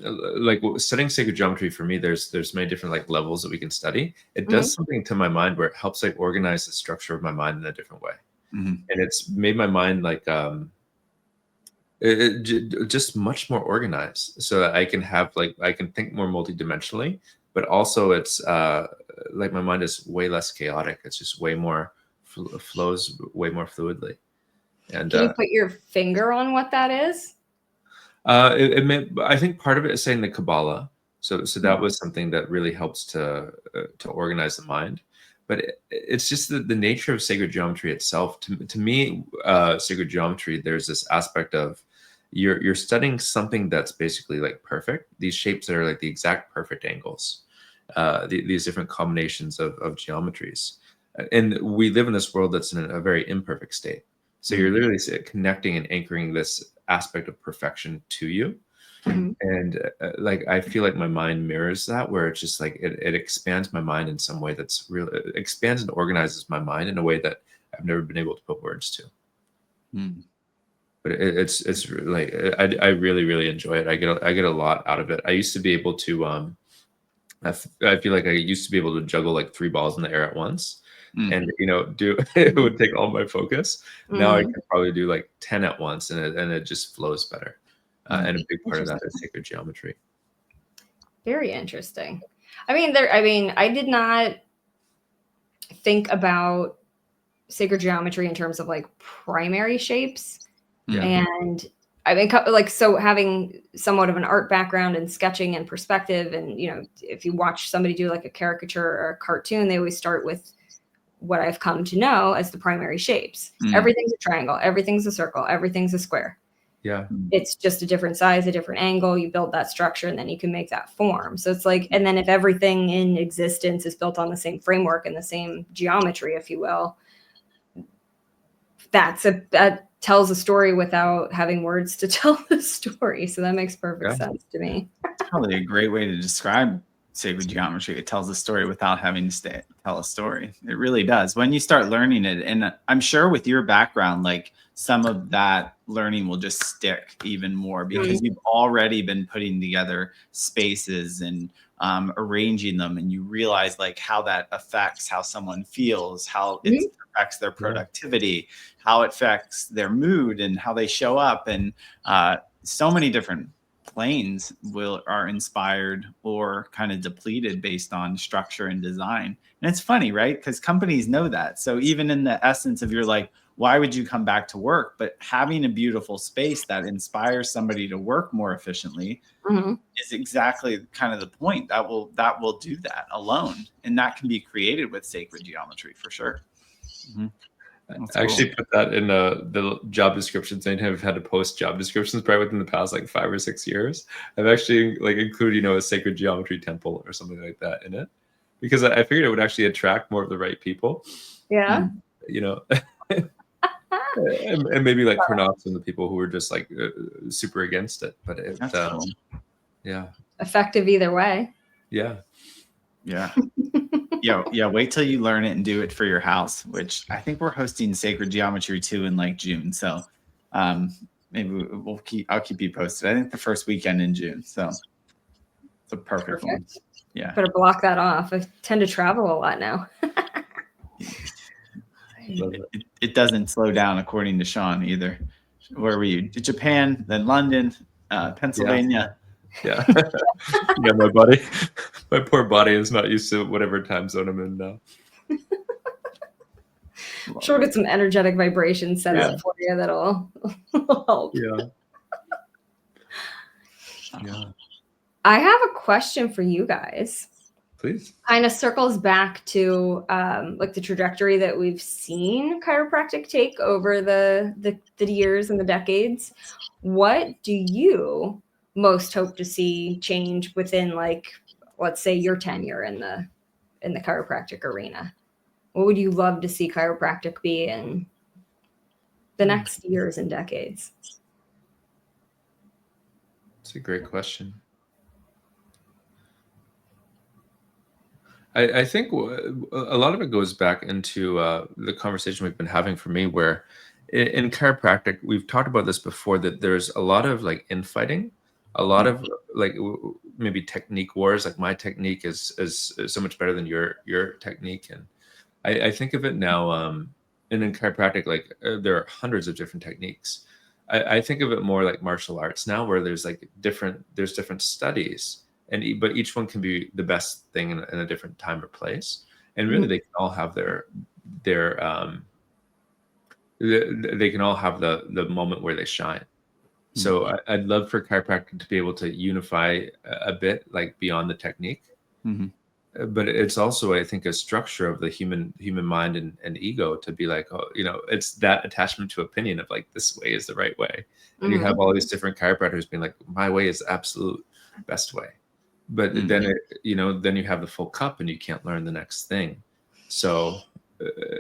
like studying sacred geometry for me, there's many different like levels that we can study. It does something to my mind where it helps like organize the structure of my mind in a different way. And it's made my mind like just much more organized, so that I can think more multidimensionally, but also it's like my mind is way less chaotic. It's just way more flows way more fluidly. And Can you put your finger on what that is? I think part of it is saying the Kabbalah. So that was something that really helps to organize the mind. But it's just the nature of sacred geometry itself. To me, sacred geometry, there's this aspect of you're studying something that's basically like perfect. These shapes that are like the exact perfect angles. These different combinations of geometries. And we live in this world that's in a very imperfect state. So you're literally connecting and anchoring this aspect of perfection to you. And like I feel like my mind mirrors that, where it's just like it expands my mind in some way that's real. It expands and organizes my mind in a way that I've never been able to put words to. But it's like I really enjoy it. I get a lot out of it. I used to be able to I feel like I used to be able to juggle like 3 balls in the air at once. And do it would take all my focus. Now I can probably do like 10 at once, and it just flows better. And a big part of that is sacred geometry. Very interesting. I did not think about sacred geometry in terms of like primary shapes. And so having somewhat of an art background and sketching and perspective, and if you watch somebody do like a caricature or a cartoon, they always start with what I've come to know as the primary shapes. Everything's a triangle, everything's a circle, everything's a square. Yeah. It's just a different size, a different angle. You build that structure and then you can make that form. So it's like, and then if everything in existence is built on the same framework and the same geometry, if you will, that tells a story without having words to tell the story. So that makes perfect sense to me. Probably a great way to describe sacred geometry. It tells a story without having to tell a story. It really does. When you start learning it, and I'm sure with your background, like some of that learning will just stick even more because you've already been putting together spaces and arranging them, and you realize like how that affects how someone feels, how it affects their productivity, how it affects their mood and how they show up. And so many different planes are inspired or kind of depleted based on structure and design. And it's funny, right? Because companies know that. So even in the essence of you're like, why would you come back to work? But having a beautiful space that inspires somebody to work more efficiently is exactly kind of the point. That will do that alone. And that can be created with sacred geometry for sure. I actually put that in the job descriptions. Anytime I've had to post job descriptions, probably within the past like 5 or 6 years, I've actually like included, a sacred geometry temple or something like that in it, because I figured it would actually attract more of the right people. Yeah. And maybe like turn off some of the people who were just like super against it. But cool. Yeah. Effective either way. Yeah. Yeah. Wait till you learn it and do it for your house, which I think we're hosting Sacred Geometry 2 in like June. So maybe I'll keep you posted. I think the first weekend in June. So it's a perfect one. Yeah. Better block that off. I tend to travel a lot now. It doesn't slow down according to Sean either. Where were you? Japan, then London, Pennsylvania. Yeah. My poor body is not used to whatever time zone I'm in now. Sure, get some energetic vibrations set up for you that'll help. Yeah. I have a question for you guys. Please. Kind of circles back to like the trajectory that we've seen chiropractic take over the years and the decades. What do you most hope to see change within, like, let's say your tenure in the chiropractic arena? What would you love to see chiropractic be in the next years and decades? That's a great question. I think a lot of it goes back into the conversation we've been having for me, where in chiropractic, we've talked about this before, that there's a lot of like infighting, a lot of like maybe technique wars. Like my technique is so much better than your technique. And I think of it now, and in chiropractic, like there are hundreds of different techniques. I think of it more like martial arts now, where there's like different studies, but each one can be the best thing in a different time or place, and really they can all have their they can all have the moment where they shine. So I'd love for chiropractic to be able to unify a bit, like beyond the technique. Mm-hmm. But it's also, I think, a structure of the human mind and ego to be like, oh, it's that attachment to opinion of like, this way is the right way. And you have all these different chiropractors being like, my way is the absolute best way. But then then you have the full cup and you can't learn the next thing. So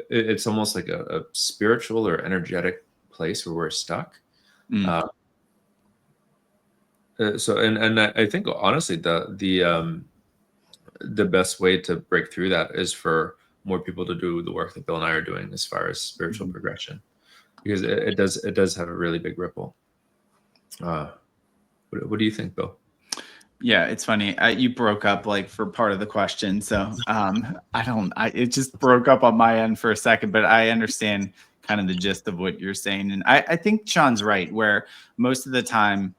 it's almost like a spiritual or energetic place where we're stuck. So I think honestly the best way to break through that is for more people to do the work that Bill and I are doing as far as spiritual progression, because it does have a really big ripple. What do you think, Bill? Yeah, it's funny. You broke up like for part of the question, so it just broke up on my end for a second, but I understand kind of the gist of what you're saying, and I think Sean's right, where most of the time,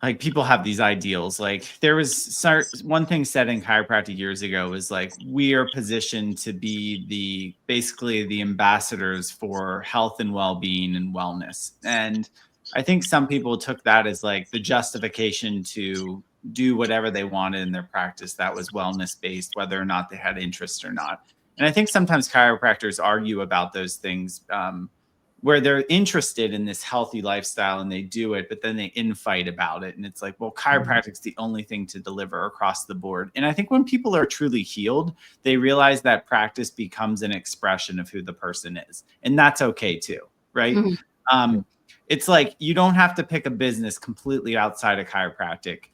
like, people have these ideals. Like, there was one thing said in chiropractic years ago was like, we are positioned to be basically the ambassadors for health and well-being and wellness. And I think some people took that as like the justification to do whatever they wanted in their practice that was wellness based, whether or not they had interest or not. And I think sometimes chiropractors argue about those things, where they're interested in this healthy lifestyle and they do it, but then they infight about it. And it's like, well, chiropractic's the only thing to deliver across the board. And I think when people are truly healed, they realize that practice becomes an expression of who the person is. And that's okay too, right? It's like, you don't have to pick a business completely outside of chiropractic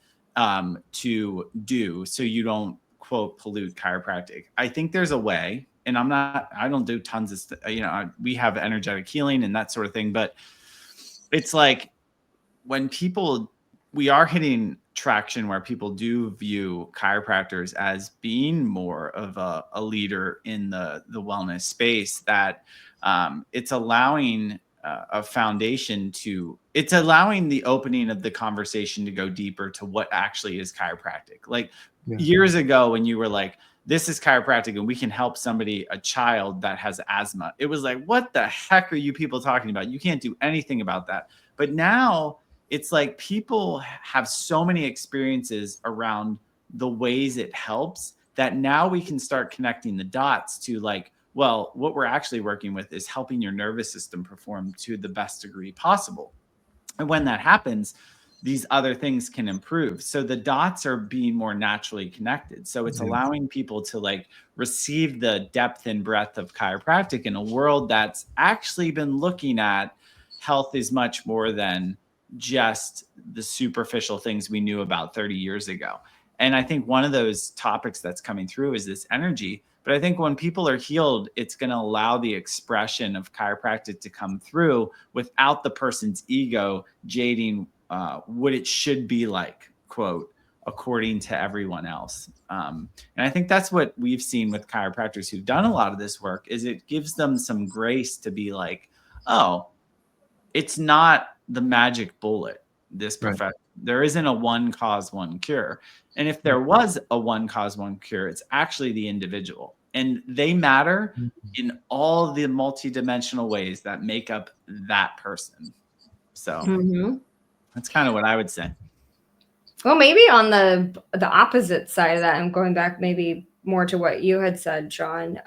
to do, so you don't, quote, pollute chiropractic. I think there's a way. And I don't do tons of stuff, we have energetic healing and that sort of thing. But it's like, when we are hitting traction where people do view chiropractors as being more of a leader in the wellness space, that it's allowing a foundation it's allowing the opening of the conversation to go deeper to what actually is chiropractic. Like years ago, when you were like, this is chiropractic and we can help a child that has asthma, it was like, what the heck are you people talking about? You can't do anything about that. But now it's like, people have so many experiences around the ways it helps, that now we can start connecting the dots to like, well, what we're actually working with is helping your nervous system perform to the best degree possible. And when that happens, these other things can improve. So the dots are being more naturally connected. So it's allowing people to like receive the depth and breadth of chiropractic in a world that's actually been looking at health as much more than just the superficial things we knew about 30 years ago. And I think one of those topics that's coming through is this energy. But I think when people are healed, it's going to allow the expression of chiropractic to come through without the person's ego jading what it should be like, quote, according to everyone else. And I think that's what we've seen with chiropractors who've done a lot of this work, is it gives them some grace to be like, oh, it's not the magic bullet, this profession. There isn't a one cause, one cure. And if there was a one cause, one cure, it's actually the individual. And they matter in all the multidimensional ways that make up that person. So that's kind of what I would say. Well, maybe on the opposite side of that, I'm going back maybe more to what you had said, Sean,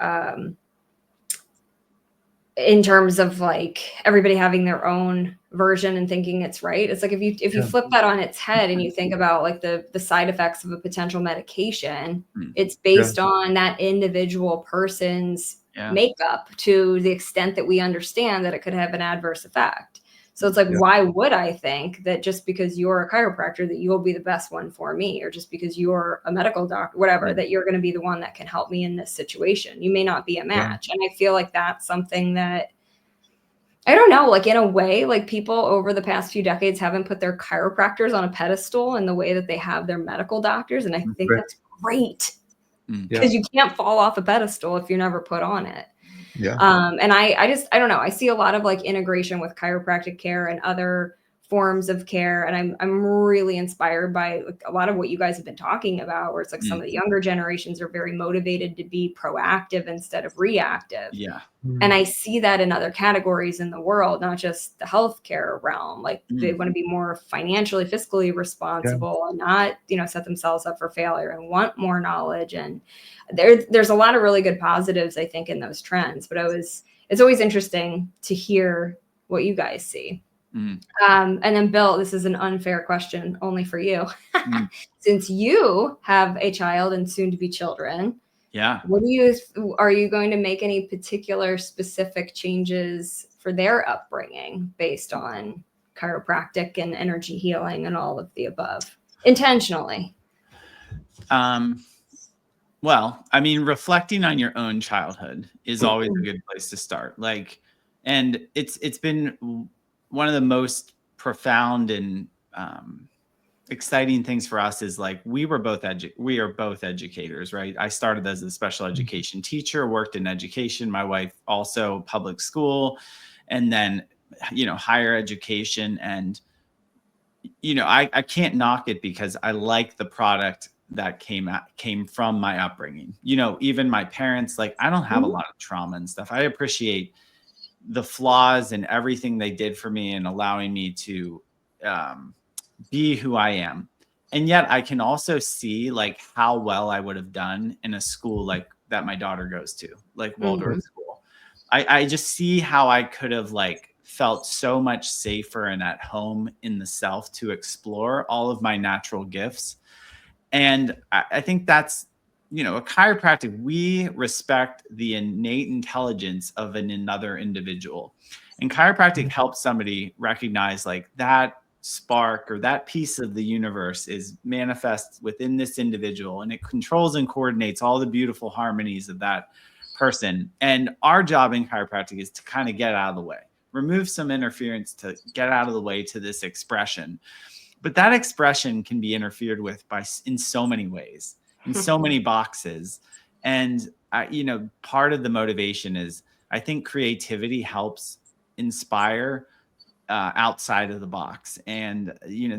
in terms of like everybody having their own version and thinking it's right. It's like, if you flip that on its head and you think about like the side effects of a potential medication, it's based on that individual person's makeup to the extent that we understand that it could have an adverse effect. So it's like, why would I think that just because you're a chiropractor that you'll be the best one for me, or just because you're a medical doctor, whatever, that you're going to be the one that can help me in this situation? You may not be a match. And I feel like that's something that, I don't know, like in a way, like people over the past few decades haven't put their chiropractors on a pedestal in the way that they have their medical doctors. And I think that's great, because you can't fall off a pedestal if you're never put on it. Yeah. And I don't know, I see a lot of like integration with chiropractic care and other forms of care, and I'm really inspired by like a lot of what you guys have been talking about, where it's like some of the younger generations are very motivated to be proactive instead of reactive. Yeah. And I see that in other categories in the world, not just the healthcare realm. Like they want to be more financially, fiscally responsible and not, set themselves up for failure and want more knowledge. And there's a lot of really good positives, I think, in those trends. But it's always interesting to hear what you guys see. And then Bill, this is an unfair question only for you. Since you have a child and soon to be children, are you going to make any particular specific changes for their upbringing based on chiropractic and energy healing and all of the above intentionally? Well, I mean, reflecting on your own childhood is always a good place to start. And it's been one of the most profound and exciting things for us is like we are both educators, right? I started as a special education teacher, worked in education. My wife also public school, and then higher education. And I can't knock it because I like the product that came from my upbringing. Even my parents, like I don't have a lot of trauma and stuff. I appreciate the flaws and everything they did for me and allowing me to be who I am. And yet I can also see like how well I would have done in a school like that my daughter goes to, like Waldorf school. I just see how I could have like felt so much safer and at home in the self to explore all of my natural gifts. And I think that's, a chiropractic, we respect the innate intelligence of another individual. And chiropractic helps somebody recognize like that spark or that piece of the universe is manifest within this individual, and it controls and coordinates all the beautiful harmonies of that person. And our job in chiropractic is to kind of get out of the way, remove some interference to get out of the way to this expression. But that expression can be interfered with in so many ways, in so many boxes. And, part of the motivation is I think creativity helps inspire outside of the box. And,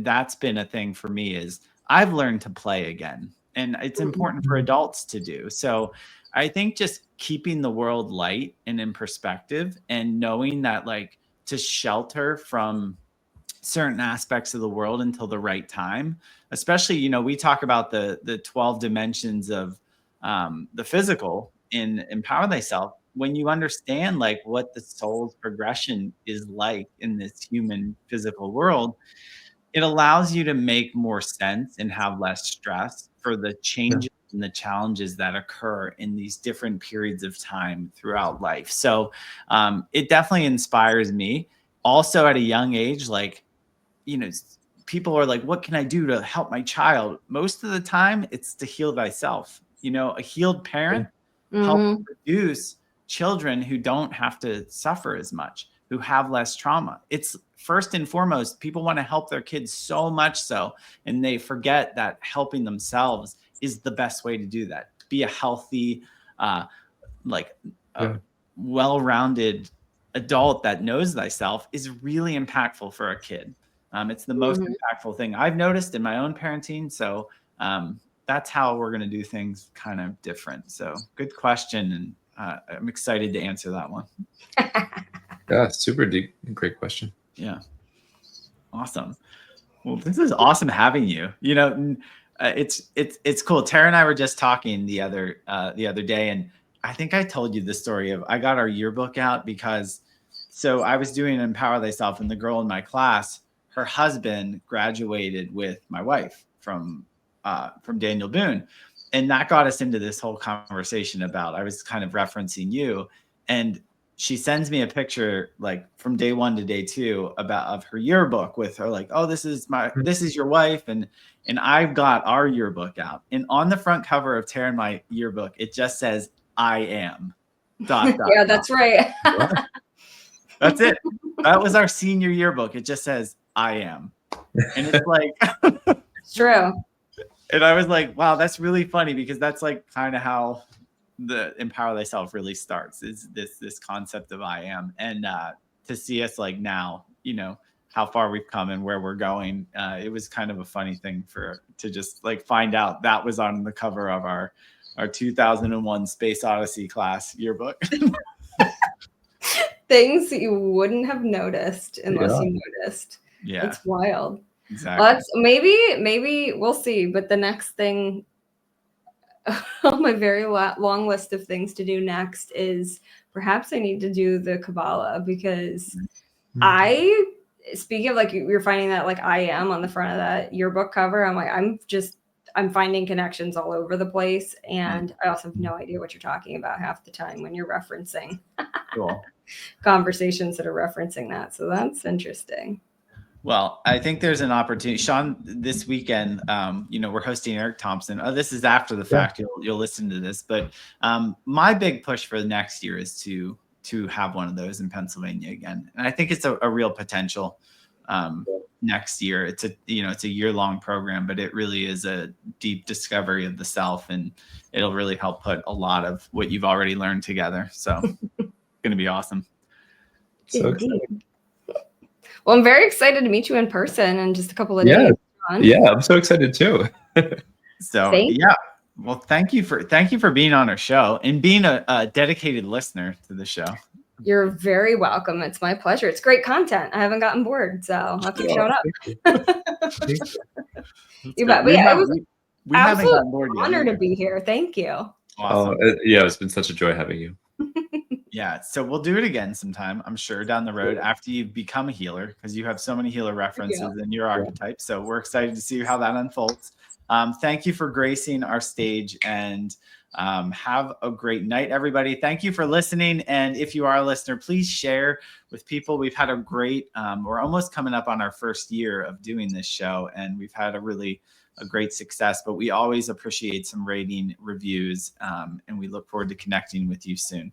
that's been a thing for me is I've learned to play again. And it's important for adults to do. So I think just keeping the world light and in perspective and knowing that like to shelter from certain aspects of the world until the right time, especially, we talk about the 12 dimensions of the physical in Empower Thyself. When you understand like what the soul's progression is like in this human physical world, it allows you to make more sense and have less stress for the changes and the challenges that occur in these different periods of time throughout life. So it definitely inspires me. Also at a young age, like, people are like, what can I do to help my child? Most of the time it's to heal thyself. A healed parent helps produce children who don't have to suffer as much, who have less trauma. It's first and foremost, people want to help their kids so much so, and they forget that helping themselves is the best way to do that. Be a healthy, well-rounded adult that knows thyself is really impactful for a kid. It's the most impactful thing I've noticed in my own parenting. So that's how we're going to do things kind of different. So good question. And I'm excited to answer that one. Yeah, super deep. Great question. Yeah. Awesome. Well, this is awesome having you. It's cool. Tara and I were just talking the other day, and I think I told you the story of I got our yearbook out because so I was doing Empower Thyself, and the girl in my class, her husband graduated with my wife from Daniel Boone. And that got us into this whole conversation about, I was kind of referencing you, and she sends me a picture like from day 1 to day 2 of her yearbook with her like, oh, this is your wife. And I've got our yearbook out, and on the front cover of Tara and my yearbook, it just says, I am. ... Yeah, that's right. That's it. That was our senior yearbook. It just says, I am. And it's like, it's true. And I was like, wow, that's really funny because that's like kind of how the Empower Thyself really starts, is this concept of I am. And to see us like now, you know, how far we've come and where we're going, it was kind of a funny thing to just like find out that was on the cover of our 2001 Space Odyssey class yearbook. Things that you wouldn't have noticed unless you noticed. Yeah, It's wild. exactly. Well, that's maybe we'll see. But the next thing on my very long list of things to do next is perhaps I need to do the Kabbalah, because speaking of like you're finding that like I am on the front of that yearbook cover, I'm like, I'm finding connections all over the place. And I also have no idea what you're talking about half the time when you're referencing Cool. conversations that are referencing that. So that's interesting. Well, I think there's an opportunity, Sean, this weekend. You know, we're hosting Eric Thompson. Oh, this is after the fact. You'll listen to this, but my big push for the next year is to have one of those in Pennsylvania again, and I think it's a real potential next year. It's a year-long program, but it really is a deep discovery of the self, and it'll really help put a lot of what you've already learned together. So it's going to be awesome. So exciting. Well, I'm very excited to meet you in person in just a couple of days. Yeah, I'm so excited too. So yeah, well, thank you for being on our show and being a dedicated listener to the show. You're very welcome. It's my pleasure. It's great content. I haven't gotten bored, so I'll keep showing up. You bet. But yeah, it was absolute honor to be here. Thank you. Awesome. Yeah, it's been such a joy having you. Yeah, so we'll do it again sometime, I'm sure, down the road after you become a healer, because you have so many healer references in your archetype. So we're excited to see how that unfolds. Thank you for gracing our stage, and have a great night, everybody. Thank you for listening. And if you are a listener, please share with people. We've had a great, we're almost coming up on our first year of doing this show, and we've had a great success, but we always appreciate some rating, reviews, and we look forward to connecting with you soon.